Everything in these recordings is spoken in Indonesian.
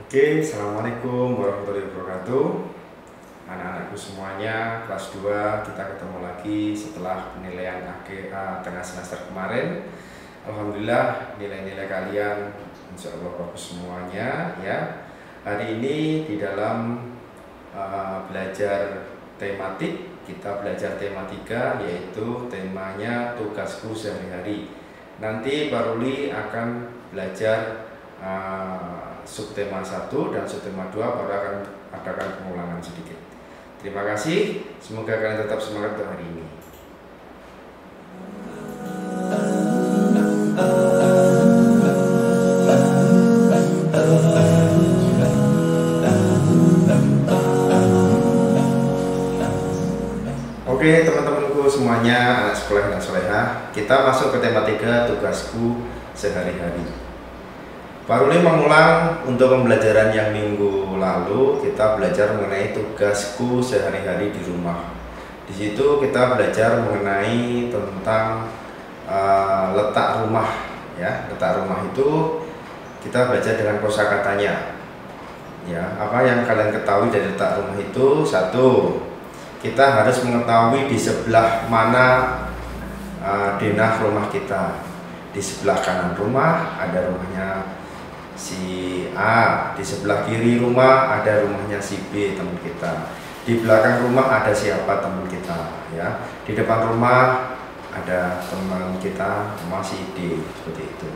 Oke, Assalamualaikum warahmatullahi wabarakatuh. Anak-anakku semuanya, kelas 2, kita ketemu lagi setelah penilaian AGA tengah semester kemarin. Alhamdulillah, nilai-nilai kalian insya Allah bagus semuanya ya. Hari ini di dalam belajar tematik, kita belajar tema 3, yaitu temanya tugasku sehari-hari. Nanti Pak Ruli akan belajar subtema 1 dan subtema 2, baru akan adakan pengulangan sedikit. Terima kasih, semoga kalian tetap semangat untuk hari ini. Oke teman-temanku semuanya, anak sekolah dan soleha, kita masuk ke tema 3, tugasku sehari-hari. Pak Ruli mengulang untuk pembelajaran yang minggu lalu. Kita belajar mengenai tugasku sehari-hari di rumah. Di situ kita belajar mengenai tentang letak rumah ya. Letak rumah itu kita belajar dengan kosakatanya ya. Apa yang kalian ketahui dari letak rumah itu? 1, kita harus mengetahui di sebelah mana denah rumah kita. Di sebelah kanan rumah ada rumahnya si A, di sebelah kiri rumah ada rumahnya si B, teman kita. Di belakang rumah ada siapa, teman kita ya. Di depan rumah ada teman kita, rumah si D, seperti itu.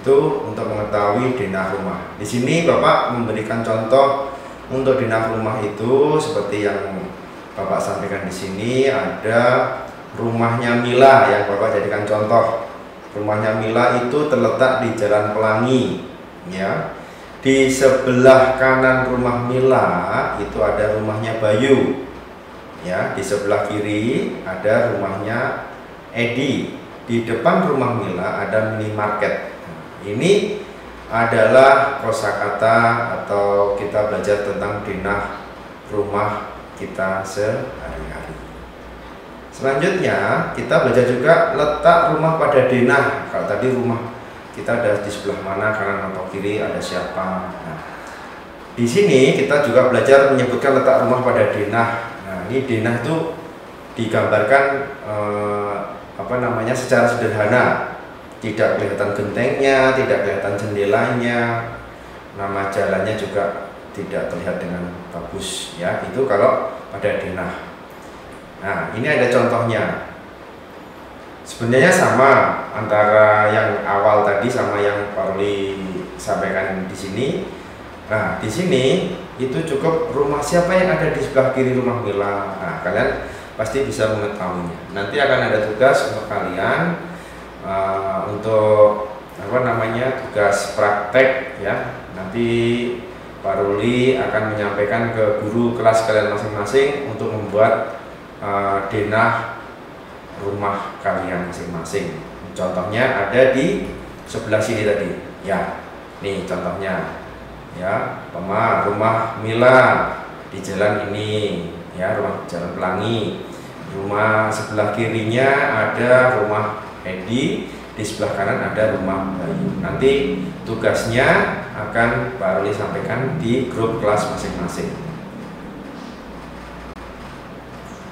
Itu untuk mengetahui denah rumah. Di sini Bapak memberikan contoh untuk denah rumah itu seperti yang Bapak sampaikan di sini. Ada rumahnya Mila yang Bapak jadikan contoh. Rumahnya Mila itu terletak di Jalan Pelangi ya. Di sebelah kanan rumah Mila itu ada rumahnya Bayu ya. Di sebelah kiri ada rumahnya Edi. Di depan rumah Mila ada minimarket. Ini adalah kosakata atau kita belajar tentang denah rumah kita sehari-hari. Selanjutnya kita belajar juga letak rumah pada denah. Kalau tadi rumah kita ada di sebelah mana, kanan atau kiri, ada siapa. Nah, di sini kita juga belajar menyebutkan letak rumah pada denah. Nah, ini denah itu digambarkan secara sederhana, tidak kelihatan gentengnya, tidak kelihatan jendelanya, nama jalannya juga tidak terlihat dengan bagus ya. Itu kalau pada denah. Nah, ini ada contohnya. Sebenarnya sama antara yang awal tadi sama yang Pak Ruli sampaikan di sini. Nah, di sini itu cukup rumah siapa yang ada di sebelah kiri rumah Mila. Nah, kalian pasti bisa mengetahuinya. Nanti akan ada tugas untuk kalian untuk tugas praktek ya. Nanti Pak Ruli akan menyampaikan ke guru kelas kalian masing-masing untuk membuat denah rumah kalian masing-masing. Contohnya ada di sebelah sini tadi ya. Nih contohnya ya, rumah Mila di jalan ini ya, rumah Jalan Pelangi. Rumah sebelah kirinya ada rumah Edi, di sebelah kanan ada rumah Bayu. Nanti tugasnya akan Pak Ruli sampaikan di grup kelas masing-masing.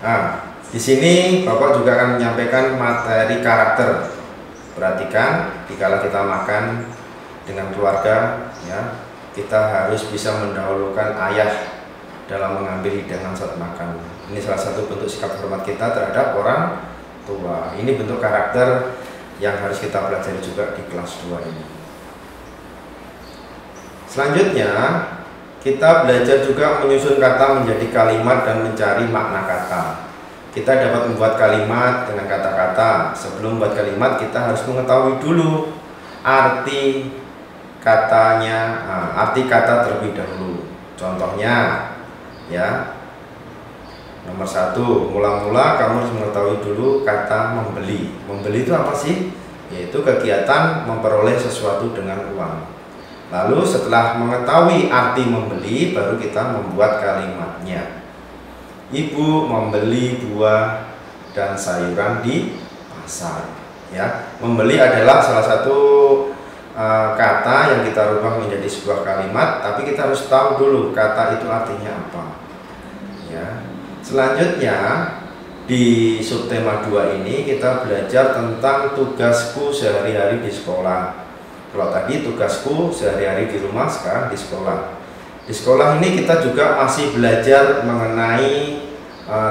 Nah, di sini Bapak juga akan menyampaikan materi karakter. Perhatikan, dikala kita makan dengan keluarga, ya, kita harus bisa mendahulukan ayah dalam mengambil hidangan saat makan. Ini salah satu bentuk sikap hormat kita terhadap orang tua. Ini bentuk karakter yang harus kita pelajari juga di kelas 2 ini. Selanjutnya, kita belajar juga menyusun kata menjadi kalimat dan mencari makna kata. Kita dapat membuat kalimat dengan kata-kata. Sebelum membuat kalimat kita harus mengetahui dulu arti katanya, arti kata terlebih dahulu. Contohnya ya, nomor 1, mula-mula kamu harus mengetahui dulu kata membeli. Membeli itu apa sih? Yaitu kegiatan memperoleh sesuatu dengan uang. Lalu setelah mengetahui arti membeli, baru kita membuat kalimatnya. Ibu membeli buah dan sayuran di pasar ya. Membeli adalah salah satu kata yang kita rubah menjadi sebuah kalimat, tapi kita harus tahu dulu kata itu artinya apa. Ya. Selanjutnya di subtema 2 ini kita belajar tentang tugasku sehari-hari di sekolah. Kalau tadi tugasku sehari-hari di rumah, sekarang di sekolah. Di sekolah ini kita juga masih belajar mengenai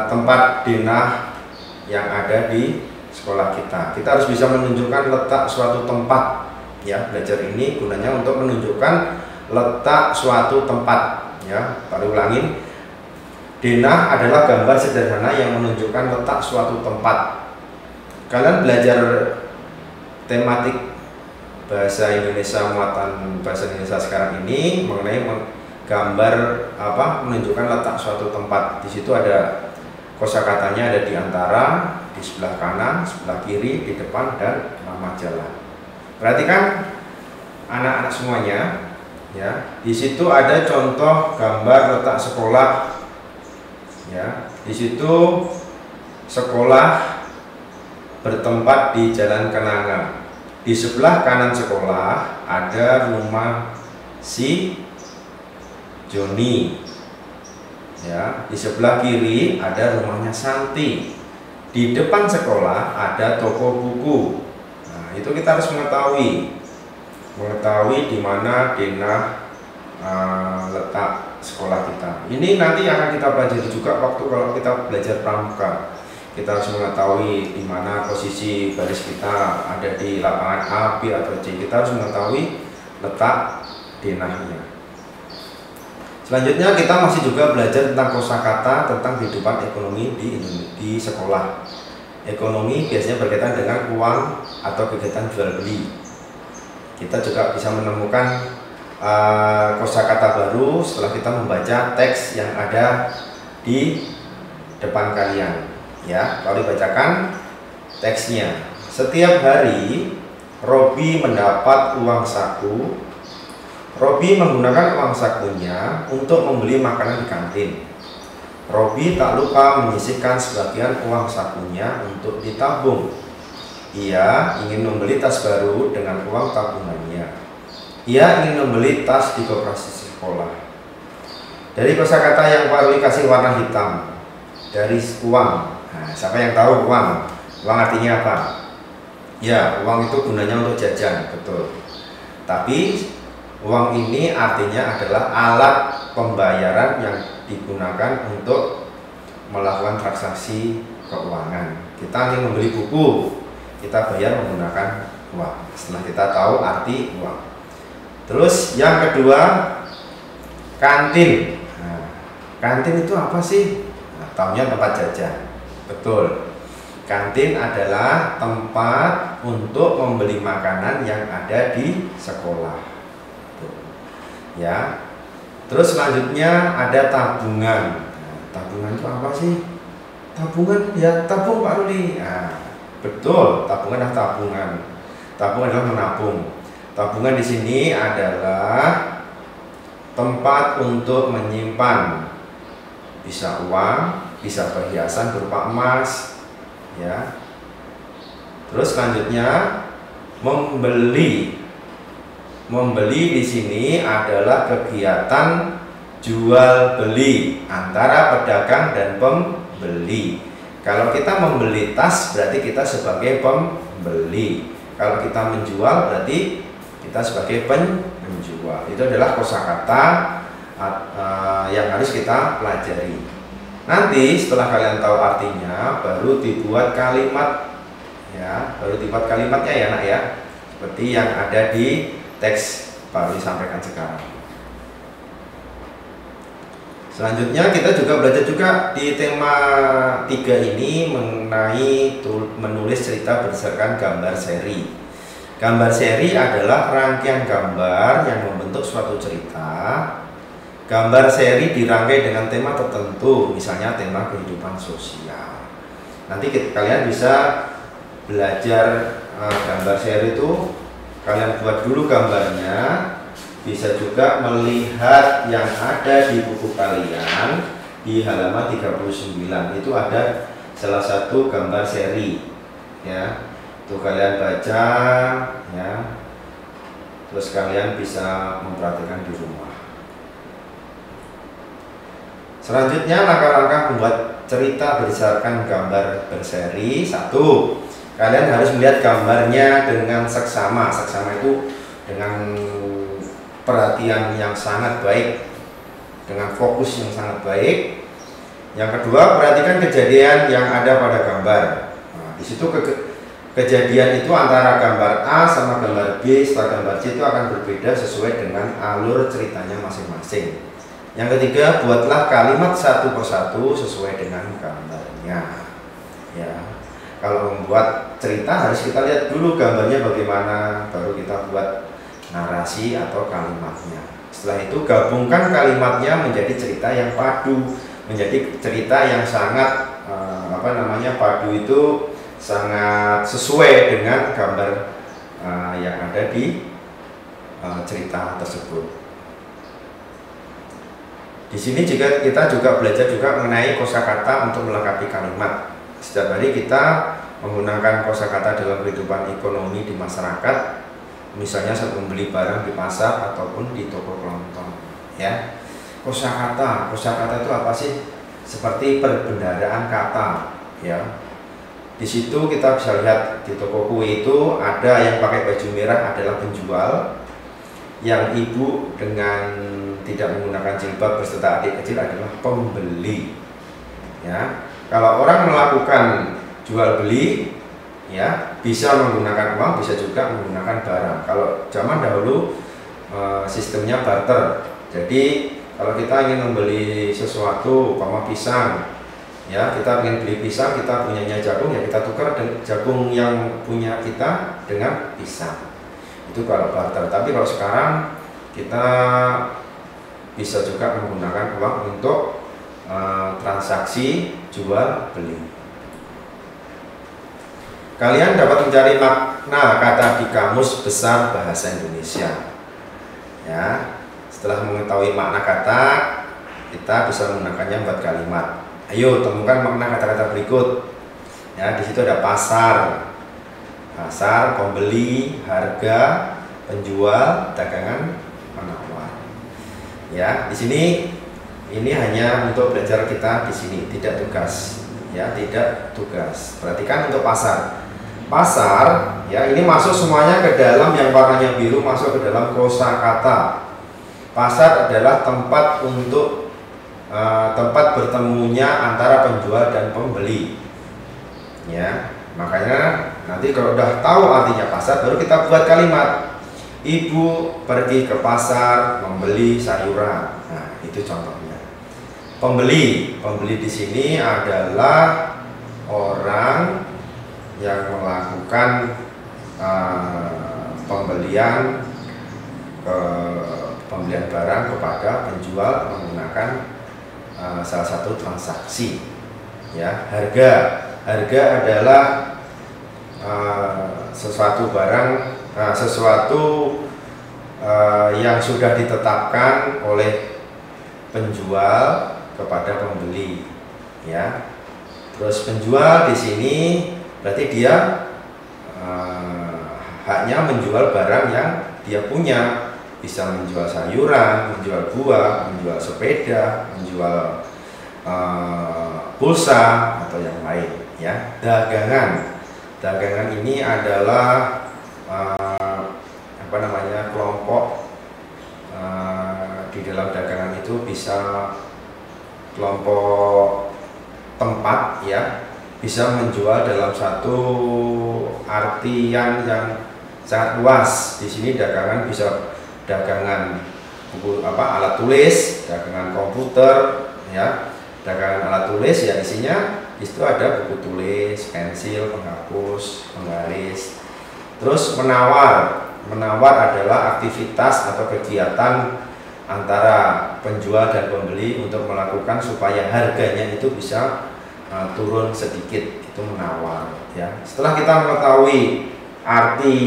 tempat denah yang ada di sekolah kita. Kita harus bisa menunjukkan letak suatu tempat. Ya, belajar ini gunanya untuk menunjukkan letak suatu tempat. Ya, baru ulangin. Denah adalah gambar sederhana yang menunjukkan letak suatu tempat. Kalian belajar tematik bahasa Indonesia, muatan bahasa Indonesia sekarang ini mengenai gambar menunjukkan letak suatu tempat. Di situ ada kosakatanya, ada di antara, di sebelah kanan, sebelah kiri, di depan, dan nama jalan. Perhatikan anak-anak semuanya, ya. Di situ ada contoh gambar letak sekolah, ya. Di situ sekolah bertempat di Jalan Kenanga. Di sebelah kanan sekolah ada rumah si Joni, ya. Di sebelah kiri ada rumahnya Santi. Di depan sekolah ada toko buku. Itu kita harus mengetahui di mana denah letak sekolah kita. Ini nanti akan kita pelajari juga waktu kalau kita belajar pramuka. Kita harus mengetahui di mana posisi baris kita, ada di lapangan A, B, atau C. Kita harus mengetahui letak denahnya. Selanjutnya kita masih juga belajar tentang kosakata, tentang kehidupan ekonomi di sekolah. Ekonomi biasanya berkaitan dengan uang atau kegiatan jual beli. Kita juga bisa menemukan kosakata baru setelah kita membaca teks yang ada di depan kalian. Ya, kalau dibacakan teksnya. Setiap hari Robi mendapat uang saku. Robi menggunakan uang sakunya untuk membeli makanan di kantin. Robi tak lupa menyisihkan sebagian uang sakunya untuk ditabung. Ia ingin membeli tas baru dengan uang tabungannya. Ia ingin membeli tas di koperasi sekolah. Dari kosakata yang Pak Ruli kasih warna hitam, dari uang. Nah, siapa yang tahu uang? Uang artinya apa? Ya, uang itu gunanya untuk jajan, betul. Tapi uang ini artinya adalah alat pembayaran yang digunakan untuk melakukan transaksi keuangan. Kita ingin membeli buku, kita bayar menggunakan uang. Setelah kita tahu arti uang. Terus yang kedua, kantin. Nah, kantin itu apa sih? Nah, tahunya tempat jajan. Betul. Kantin adalah tempat untuk membeli makanan yang ada di sekolah. Ya. Terus selanjutnya ada tabungan. Nah, tabungan itu apa sih? Tabungan ya tabung Pak Ruli. Nah, betul, tabungan adalah tabungan. Tabungan adalah menabung. Tabungan di sini adalah tempat untuk menyimpan, bisa uang, bisa perhiasan berupa emas, ya. Terus selanjutnya membeli. Membeli di sini adalah kegiatan jual beli antara pedagang dan pembeli. Kalau kita membeli tas berarti kita sebagai pembeli. Kalau kita menjual berarti kita sebagai penjual. Itu adalah kosakata yang harus kita pelajari. Nanti setelah kalian tahu artinya baru dibuat kalimat, ya, baru dibuat kalimatnya ya nak ya. Seperti yang ada di teks baru disampaikan sekarang. Selanjutnya kita juga belajar juga di tema 3 ini mengenai menulis cerita berdasarkan gambar seri. Gambar seri adalah rangkaian gambar yang membentuk suatu cerita. Gambar seri dirangkai dengan tema tertentu, misalnya tema kehidupan sosial. Nanti kalian bisa belajar gambar seri itu. Kalian buat dulu gambarnya, bisa juga melihat yang ada di buku kalian di halaman 39. Itu ada salah satu gambar seri, ya. Itu kalian baca, ya. terus kalian bisa memperhatikan di rumah. Selanjutnya, langkah-langkah membuat cerita berdasarkan gambar berseri. 1. Kalian harus melihat gambarnya dengan seksama. Seksama itu dengan perhatian yang sangat baik, dengan fokus yang sangat baik. Yang kedua, perhatikan kejadian yang ada pada gambar. Nah, di situ kejadian itu antara gambar A sama gambar B setelah gambar C itu akan berbeda sesuai dengan alur ceritanya masing-masing. Yang ketiga, buatlah kalimat satu persatu sesuai dengan gambarnya. Ya, kalau membuat cerita harus kita lihat dulu gambarnya bagaimana, baru kita buat narasi atau kalimatnya. Setelah itu gabungkan kalimatnya menjadi cerita yang padu, menjadi cerita yang sangat padu itu sangat sesuai dengan gambar yang ada di cerita tersebut. Di sini kita juga belajar juga mengenai kosakata untuk melengkapi kalimat. Setiap hari kita menggunakan kosakata dalam kehidupan ekonomi di masyarakat, misalnya saat membeli barang di pasar ataupun di toko kelontong. Ya, kosakata itu apa sih? Seperti perbendaharaan kata. Ya, di situ kita bisa lihat di toko kue itu ada yang pakai baju merah adalah penjual, yang ibu dengan tidak menggunakan jilbab berserta adik kecil adalah pembeli. Ya, kalau orang melakukan jual beli, ya bisa menggunakan uang, bisa juga menggunakan barang. Kalau zaman dahulu sistemnya barter. Jadi kalau kita ingin membeli sesuatu, umpama pisang, ya kita ingin beli pisang, kita punyanya jagung, ya kita tukar jagung yang punya kita dengan pisang. Itu kalau barter. Tapi kalau sekarang kita bisa juga menggunakan uang untuk transaksi jual beli. Kalian dapat mencari makna kata di Kamus Besar Bahasa Indonesia. Ya, setelah mengetahui makna kata, kita bisa menggunakannya buat kalimat. Ayo temukan makna kata-kata berikut. Ya, di situ ada pasar, pembeli, harga, penjual, dagangan, penawar. Ya, di sini ini hanya untuk belajar kita di sini, tidak tugas. Ya, tidak tugas. Perhatikan untuk pasar. Pasar, ya ini masuk semuanya ke dalam yang warnanya biru, masuk ke dalam kosakata. Pasar adalah tempat untuk tempat bertemunya antara penjual dan pembeli. Ya, makanya nanti kalau udah tahu artinya pasar, baru kita buat kalimat. Ibu pergi ke pasar membeli sayuran. Nah, itu contohnya. Pembeli di sini adalah orang yang melakukan pembelian barang kepada penjual menggunakan salah satu transaksi. Ya, harga adalah sesuatu barang, yang sudah ditetapkan oleh penjual kepada pembeli. Ya, terus penjual di sini berarti dia haknya menjual barang yang dia punya, bisa menjual sayuran, menjual buah, menjual sepeda, menjual pulsa atau yang lain. Ya, dagangan ini adalah kelompok di dalam dagangan itu bisa kelompok tempat, ya, bisa menjual dalam satu artian yang sangat luas. Di sini dagangan bisa dagangan alat tulis, dagangan komputer, ya. Dagangan alat tulis ya isinya itu ada buku tulis, pensil, penghapus, penggaris. Terus menawar adalah aktivitas atau kegiatan antara penjual dan pembeli untuk melakukan supaya harganya itu bisa turun sedikit, itu menawar. Ya, setelah kita mengetahui arti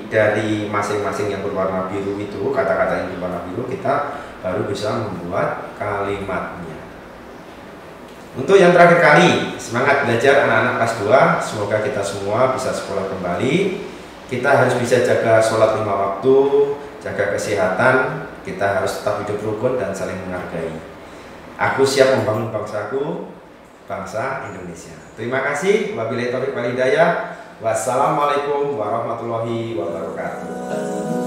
dari masing-masing yang berwarna biru itu, kata-kata yang berwarna biru, kita baru bisa membuat kalimatnya. Untuk yang terakhir kali, semangat belajar anak-anak kelas 2. Semoga kita semua bisa sekolah kembali. Kita harus bisa jaga sholat 5 waktu, jaga kesehatan, kita harus tetap hidup rukun dan saling menghargai. Aku siap membangun bangsaku, bangsa Indonesia. Terima kasih. Wabillahi taufiq wal hidayah. Wassalamualaikum warahmatullahi wabarakatuh.